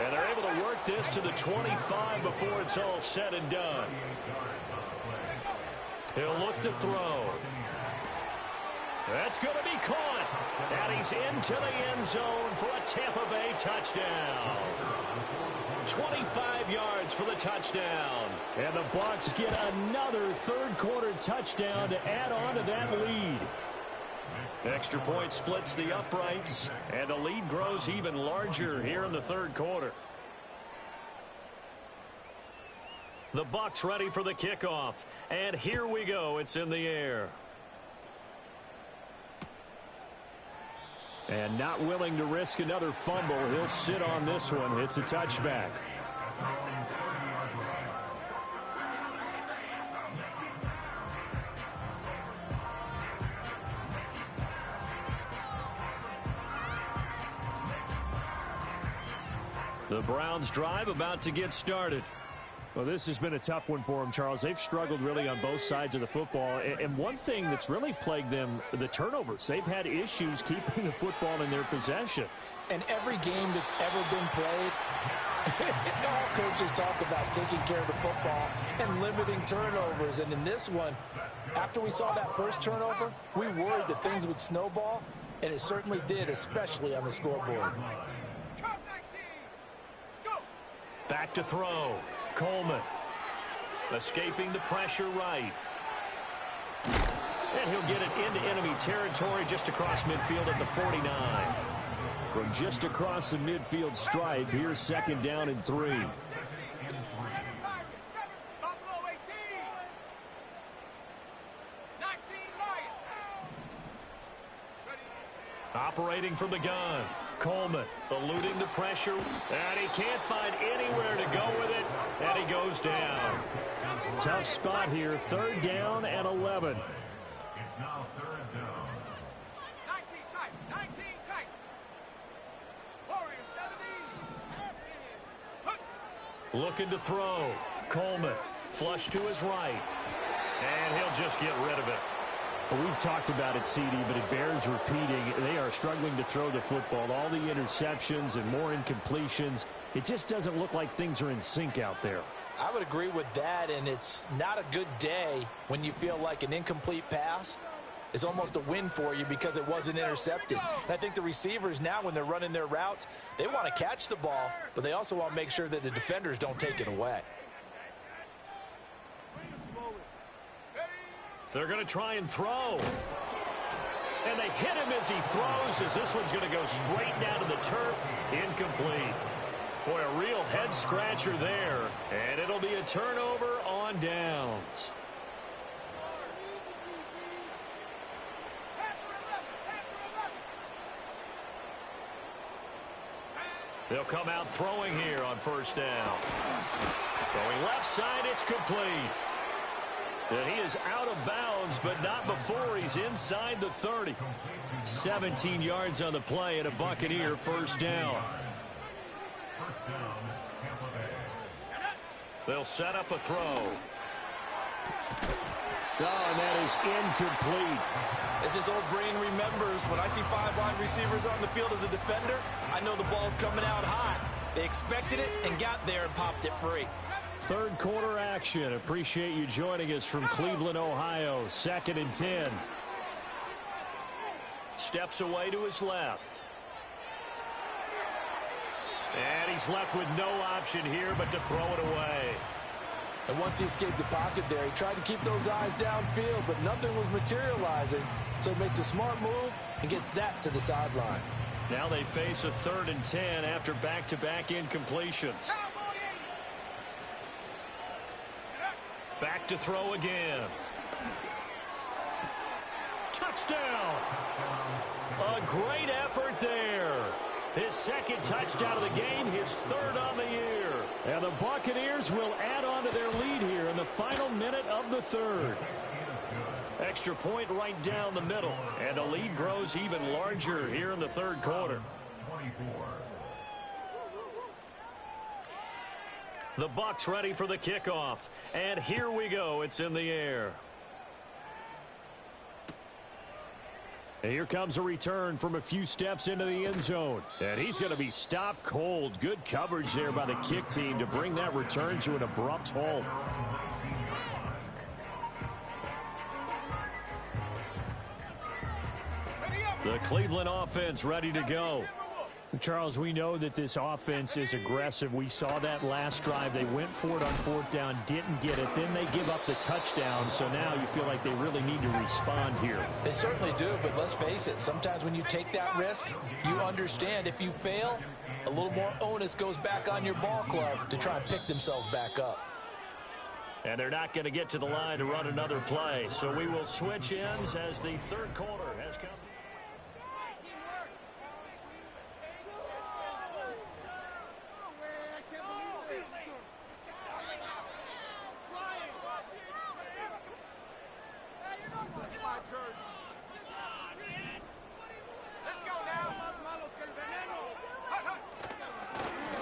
And they're able to work this to the 25 before it's all said and done. He'll look to throw. That's going to be caught. And he's into the end zone for a Tampa Bay touchdown. 25 yards for the touchdown. And the Bucs get another third-quarter touchdown to add on to that lead. Extra point splits the uprights, and the lead grows even larger here in the third quarter. The Bucs ready for the kickoff, and here we go. It's in the air. And not willing to risk another fumble. He'll sit on this one. It's a touchback. The Browns drive about to get started. Well, this has been a tough one for them, Charles. They've struggled really on both sides of the football. And one thing that's really plagued them, the turnovers. They've had issues keeping the football in their possession. And every game that's ever been played, all coaches talk about taking care of the football and limiting turnovers. And in this one, after we saw that first turnover, we worried that things would snowball, and it certainly did, especially on the scoreboard. Back to throw. Coleman escaping the pressure right. And he'll get it into enemy territory just across midfield at the 49. From just across the midfield stripe, here's 2nd down and 3. Operating from the gun. Coleman eluding the pressure, and he can't find anywhere to go with it, and he goes down. Tough spot here, 3rd down and 11. It's now 3rd down. 19 tight, 19 tight. Warriors 70. Looking to throw. Coleman flush to his right, and he'll just get rid of it. Well, we've talked about it, CD, but it bears repeating. They are struggling to throw the football. All the interceptions and more incompletions. It just doesn't look like things are in sync out there. I would agree with that, and it's not a good day when you feel like an incomplete pass is almost a win for you because it wasn't intercepted. And I think the receivers now, when they're running their routes, they want to catch the ball, but they also want to make sure that the defenders don't take it away. They're going to try and throw. they hit him as he throws, as this one's going to go straight down to the turf. Incomplete. Boy, a real head-scratcher there. And it'll be a turnover on downs. They'll come out throwing here on first down. Throwing left side, it's complete. And he is out of bounds, but not before he's inside the 30. 17 yards on the play and a Buccaneer first down. They'll set up a throw. Oh, and that is incomplete. As his old brain remembers, when I see 5 wide receivers on the field as a defender, I know the ball's coming out high. They expected it and got there and popped it free. Third quarter action. Appreciate you joining us from Cleveland, Ohio. 2nd and 10. Steps away to his left. And he's left with no option here but to throw it away. And once he escaped the pocket there, he tried to keep those eyes downfield, but nothing was materializing. So he makes a smart move and gets that to the sideline. Now they face a 3rd and 10 after back-to-back incompletions. Back to throw again. Touchdown! A great effort there. His 2nd touchdown of the game, his 3rd on the year. And the Buccaneers will add on to their lead here in the final minute of the 3rd. Extra point right down the middle. And the lead grows even larger here in the 3rd quarter. The Bucs ready for the kickoff. And here we go. It's in the air. And here comes a return from a few steps into the end zone. And he's going to be stopped cold. Good coverage there by the kick team to bring that return to an abrupt halt. The Cleveland offense ready to go. Charles, we know that this offense is aggressive. We saw that last drive. They went for it on 4th down, didn't get it. Then they give up the touchdown. So now you feel like they really need to respond here. They certainly do, but let's face it. Sometimes when you take that risk, you understand if you fail, a little more onus goes back on your ball club to try and pick themselves back up. And they're not going to get to the line to run another play. So we will switch ends as the 3rd quarter has come.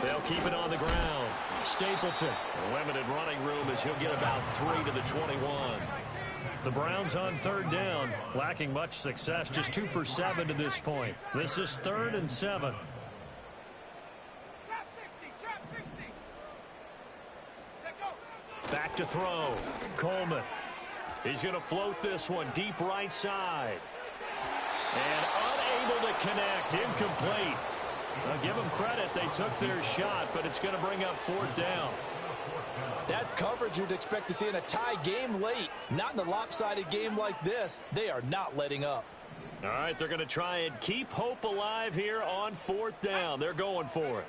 They'll keep it on the ground. Stapleton, limited running room as he'll get about 3 to the 21. The Browns on 3rd down, lacking much success, just 2 for 7 to this point. This is 3rd and 7. Back to throw. Coleman. He's going to float this one deep right side. And unable to connect. Incomplete. I'll give them credit. They took their shot, but it's going to bring up 4th down. That's coverage you'd expect to see in a tie game late. Not in a lopsided game like this. They are not letting up. All right, they're going to try and keep hope alive here on 4th down. They're going for it.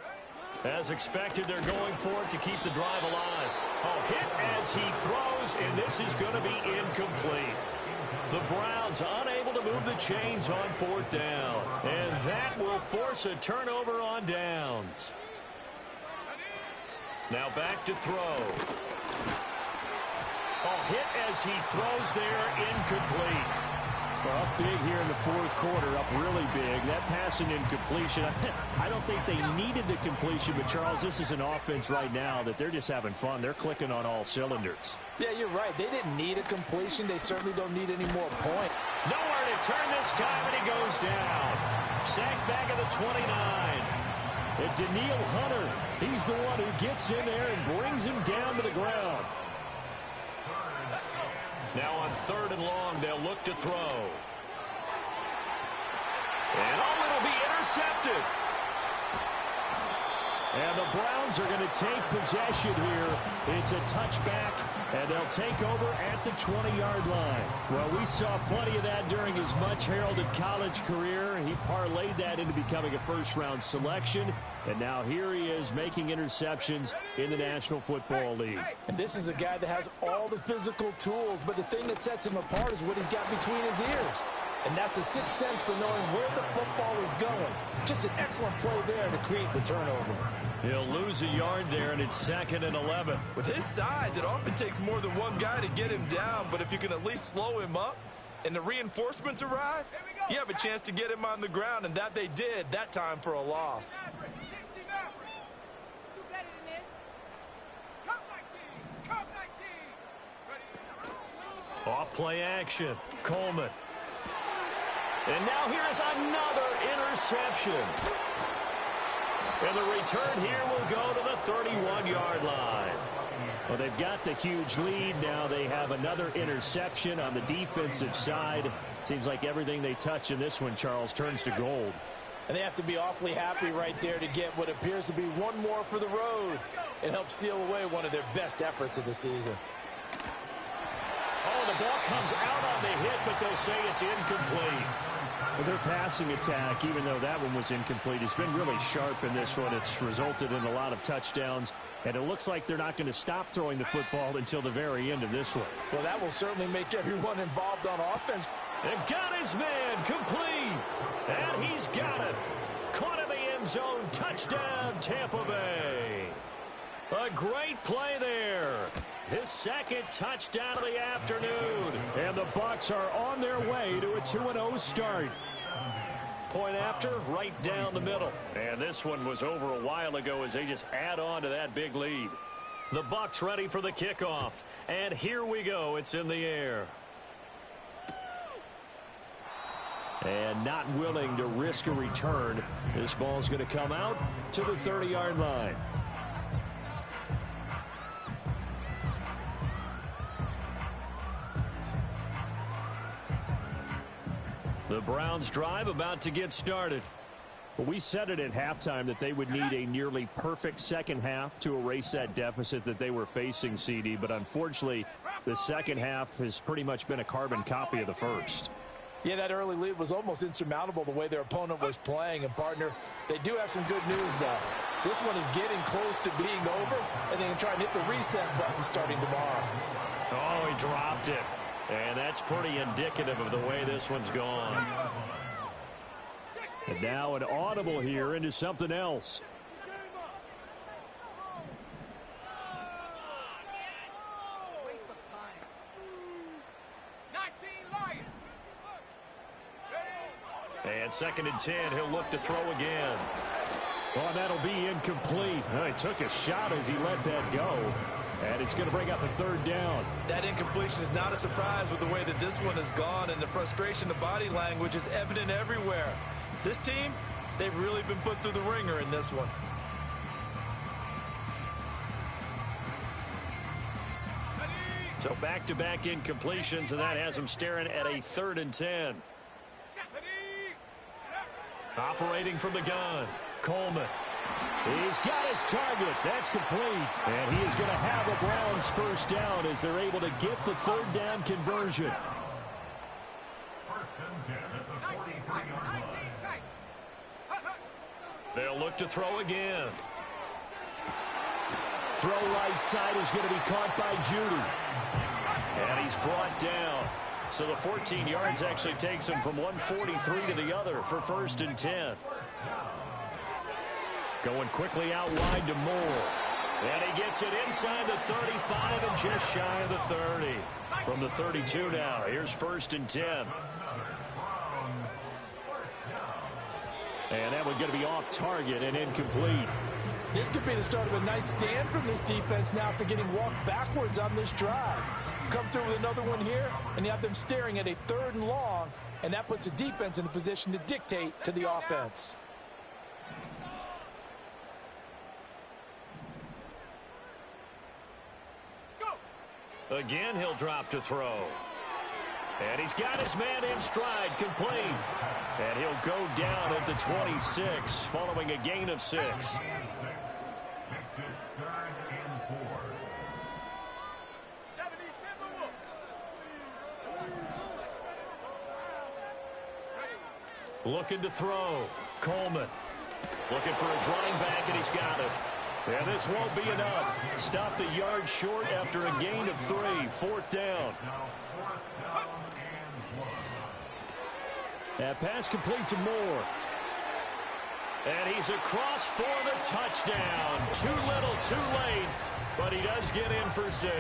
As expected, they're going for it to keep the drive alive. Oh, hit as he throws, and this is going to be incomplete. The Browns unable to move the chains on 4th down. And that will force a turnover on downs. Now back to throw. Oh, hit as he throws there, incomplete. Well, up big here in the 4th quarter, up really big. That passing incompletion, I don't think they needed the completion, but Charles, this is an offense right now that they're just having fun. They're clicking on all cylinders. Yeah, you're right. They didn't need a completion. They certainly don't need any more points. Nowhere to turn this time, and he goes down. Sacked back at the 29. And Daniil Hunter, he's the one who gets in there and brings him down to the ground. Now on 3rd and long, they'll look to throw. And oh, it'll be intercepted. And the Browns are going to take possession here. It's a touchback, and they'll take over at the 20-yard line. Well, we saw plenty of that during his much-heralded college career. He parlayed that into becoming a first-round selection, and now here he is making interceptions in the National Football League. And this is a guy that has all the physical tools, but the thing that sets him apart is what he's got between his ears. And that's the sixth sense for knowing where the football is going. Just an excellent play there to create the turnover. He'll lose a yard there, and it's 2nd and 11. With his size, it often takes more than one guy to get him down, but if you can at least slow him up and the reinforcements arrive, you have a chance to get him on the ground, and that they did that time for a loss. Off play action. Coleman. And now here's another interception. And the return here will go to the 31-yard line. Well, they've got the huge lead. Now they have another interception on the defensive side. Seems like everything they touch in this one, Charles, turns to gold. And they have to be awfully happy right there to get what appears to be one more for the road. It helps seal away one of their best efforts of the season. Oh, the ball comes out on the hit, but they'll say it's incomplete. Well, their passing attack, even though that one was incomplete, has been really sharp in this one. It's resulted in a lot of touchdowns, and it looks like they're not going to stop throwing the football until the very end of this one. Well, that will certainly make everyone involved on offense. And got his man complete. And he's got it. Caught in the end zone. Touchdown, Tampa Bay. A great play there. His second touchdown of the afternoon. And the Bucs are on their way to a 2-0 start. Point after, right down the middle. And this one was over a while ago as they just add on to that big lead. The Bucs ready for the kickoff. And here we go. It's in the air. And not willing to risk a return. This ball's going to come out to the 30-yard line. The Browns drive about to get started. Well, we said it at halftime that they would need a nearly perfect second half to erase that deficit that they were facing, CD. But unfortunately, the second half has pretty much been a carbon copy of the first. Yeah, that early lead was almost insurmountable the way their opponent was playing. And, partner, they do have some good news, though. This one is getting close to being over, and they can try and hit the reset button starting tomorrow. Oh, he dropped it. And that's pretty indicative of the way this one's gone. And now an audible here into something else. And 2nd and 10, he'll look to throw again. Oh, that'll be incomplete. He took a shot as he let that go. And it's going to bring up a 3rd down. That incompletion is not a surprise with the way that this one has gone, and the frustration, the body language is evident everywhere. This team, they've really been put through the ringer in this one. So back-to-back incompletions, and that has them staring at a 3rd and 10. Operating from the gun, Coleman. He's got his target. That's complete. And he is going to have the Browns first down as they're able to get the 3rd down conversion. First and 10 at the 43-yard line. They'll look to throw again. Throw right side is going to be caught by Judy. And he's brought down. So the 14 yards actually takes him from 143 to the other for 1st and 10. Going quickly out wide to Moore. And he gets it inside the 35 and just shy of the 30. From the 32 now, here's 1st and 10. And that one's going to be off target and incomplete. This could be the start of a nice stand from this defense now after getting walked backwards on this drive. Come through with another one here, and you have them staring at a 3rd and long, and that puts the defense in a position to dictate to the offense. Again, he'll drop to throw. And he's got his man in stride, complete. And he'll go down at the 26 following a gain of 6. Makes it 3rd and 4. 70 Timberwolves. Looking to throw. Coleman. Looking for his running back, and he's got it. And this won't be enough. Stopped a yard short after a gain of 3. 4th down. Now 4th down and 1. That pass complete to Moore. And he's across for the touchdown. Too little, too late. But he does get in for 6.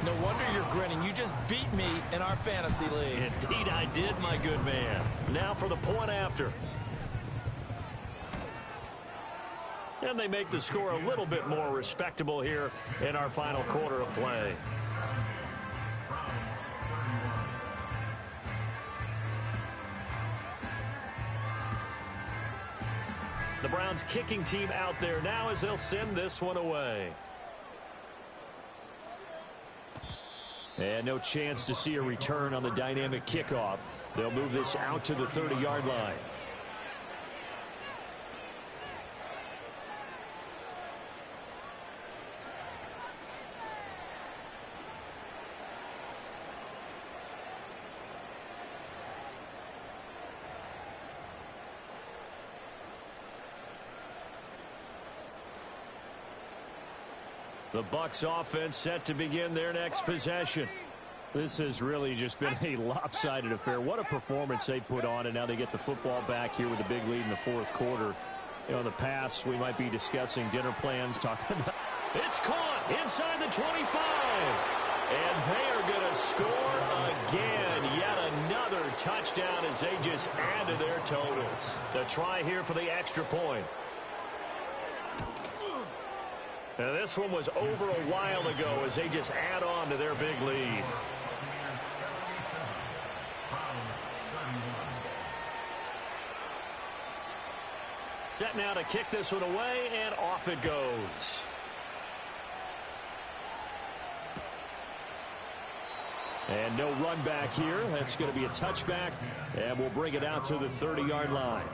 No wonder you're grinning. You just beat me in our fantasy league. Indeed I did, my good man. Now for the point after. And they make the score a little bit more respectable here in our final quarter of play. The Browns kicking team out there now as they'll send this one away. And no chance to see a return on the dynamic kickoff. They'll move this out to the 30-yard line. The Bucs offense set to begin their next possession. This has really just been a lopsided affair. What a performance they put on, and now they get the football back here with a big lead in the 4th quarter. You know, in the past, we might be discussing dinner plans, talking about... It's caught inside the 25. And they are going to score again. Yet another touchdown as they just add to their totals. The try here for the extra point. Now, this one was over a while ago as they just add on to their big lead. Set now to kick this one away, and off it goes. And no run back here. That's going to be a touchback, and we'll bring it out to the 30-yard line.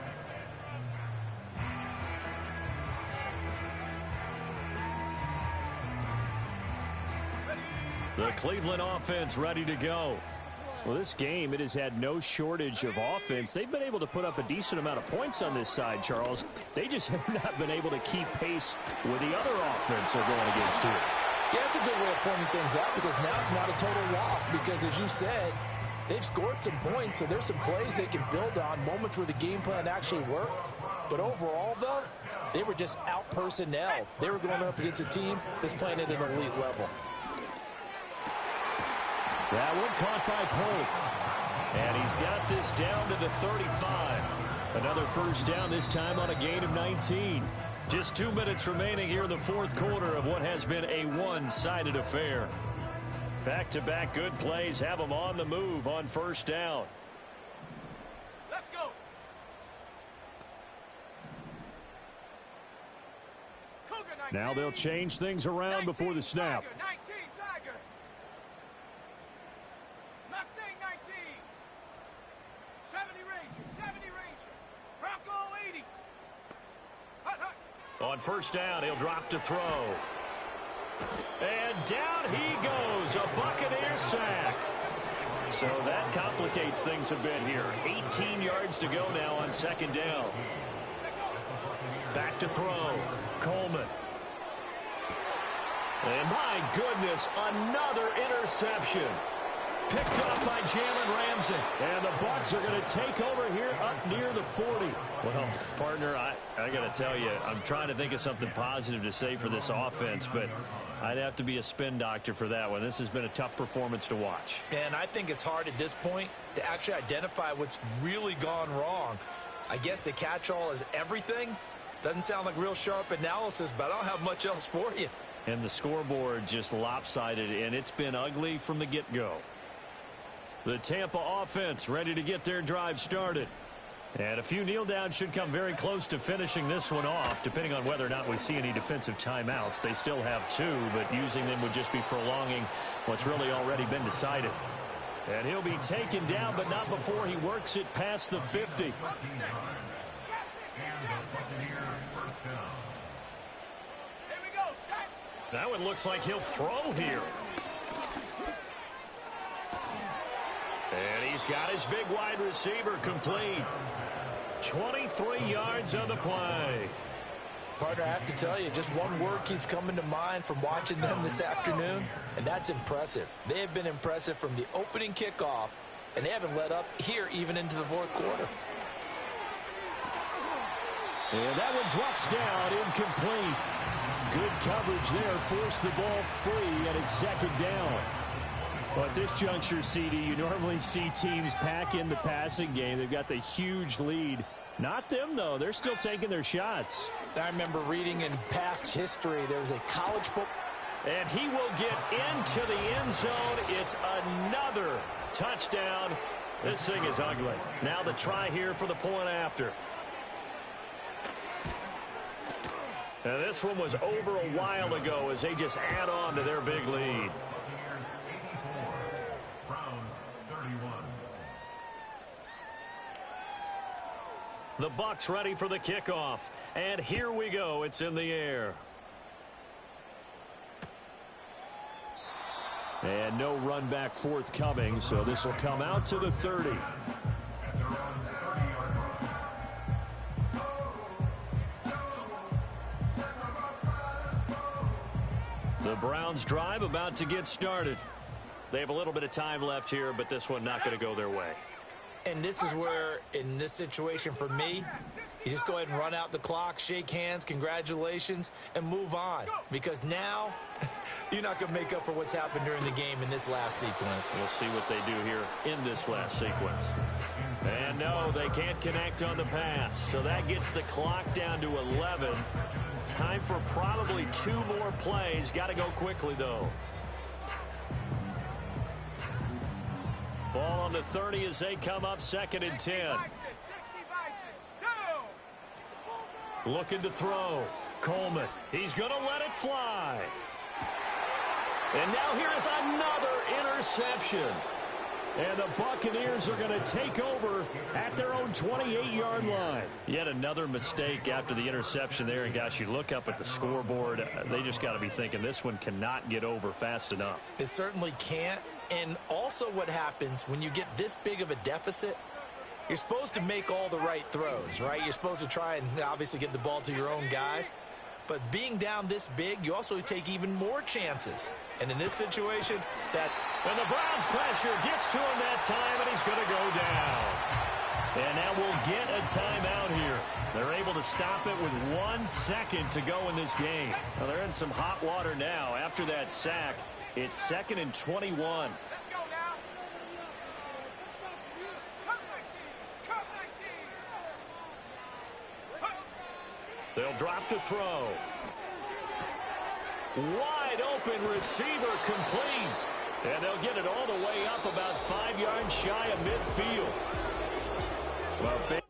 The Cleveland offense ready to go. Well, this game, it has had no shortage of offense. They've been able to put up a decent amount of points on this side, Charles. They just have not been able to keep pace with the other offense they're going against here. Yeah, that's a good way of pointing things out because now it's not a total loss because, as you said, they've scored some points, so there's some plays they can build on, moments where the game plan actually worked. But overall, though, they were just out-personnel. They were going up against a team that's playing at an elite level. That one caught by Pope. And he's got this down to the 35. Another first down, this time on a gain of 19. Just 2 minutes remaining here in the 4th quarter of what has been a one-sided affair. Back-to-back good plays have them on the move on first down. Let's go. Now they'll change things around before the snap. 19 Tiger. Mustang 19. 70 Ranger. 70 Ranger. Bronco 80. Hut, hut. On first down, he'll drop to throw. And down he goes. A Buccaneer sack. So that complicates things a bit here. 18 yards to go now on second down. Back to throw. Coleman. And my goodness, another interception. Picked up by Jalen Ramsey. And the Bucs are going to take over here up near the 40. Well, partner, I got to tell you, I'm trying to think of something positive to say for this offense, but I'd have to be a spin doctor for that one. This has been a tough performance to watch. And I think it's hard at this point to actually identify what's really gone wrong. I guess the catch-all is everything. Doesn't sound like real sharp analysis, but I don't have much else for you. And the scoreboard just lopsided, and it's been ugly from the get-go. The Tampa offense ready to get their drive started. And a few kneel downs should come very close to finishing this one off, depending on whether or not we see any defensive timeouts. They still have 2, but using them would just be prolonging what's really already been decided. And he'll be taken down, but not before he works it past the 50. And the Buccaneer first down. Here we That one looks like he'll throw here. And he's got his big wide receiver complete. 23 yards on the play. Partner, I have to tell you, just one word keeps coming to mind from watching them this afternoon, and that's impressive. They have been impressive from the opening kickoff, and they haven't let up here even into the fourth quarter. And that one drops down, incomplete. Good coverage there, forced the ball free, and it's second down. Well, at this juncture, CD, you normally see teams pack in the passing game. They've got the huge lead. Not them, though. They're still taking their shots. I remember reading in past history there was a college football. And he will get into the end zone. It's another touchdown. This thing is ugly. Now the try here for the point after. Now this one was over a while ago as they just add on to their big lead. The Bucs ready for the kickoff. And here we go. It's in the air. And no run back forthcoming, so this will come out to the 30. The Browns drive about to get started. They have a little bit of time left here, but this one not going to go their way. And this is where, in this situation for me, you just go ahead and run out the clock, shake hands, congratulations, and move on. Because now, you're not going to make up for what's happened during the game in this last sequence. We'll see what they do here in this last sequence. And no, they can't connect on the pass. So that gets the clock down to 11. Time for probably 2 more plays. Got to go quickly, though. Ball on the 30 as they come up, 2nd and 10. Looking to throw. Coleman. He's going to let it fly. And now here is another interception. And the Buccaneers are going to take over at their own 28-yard line. Yet another mistake after the interception there. And, gosh, you look up at the scoreboard. They just got to be thinking this one cannot get over fast enough. It certainly can't. And also what happens when you get this big of a deficit, you're supposed to make all the right throws, right? You're supposed to try and obviously get the ball to your own guys. But being down this big, you also take even more chances. And in this situation, And the Browns pressure gets to him that time, and he's going to go down. And now we'll get a timeout here. They're able to stop it with 1 second to go in this game. Well, they're in some hot water now. After that sack, it's 2nd and 21. Let's go now. They'll drop to throw. Wide open receiver complete. And they'll get it all the way up about 5 yards shy of midfield. Well,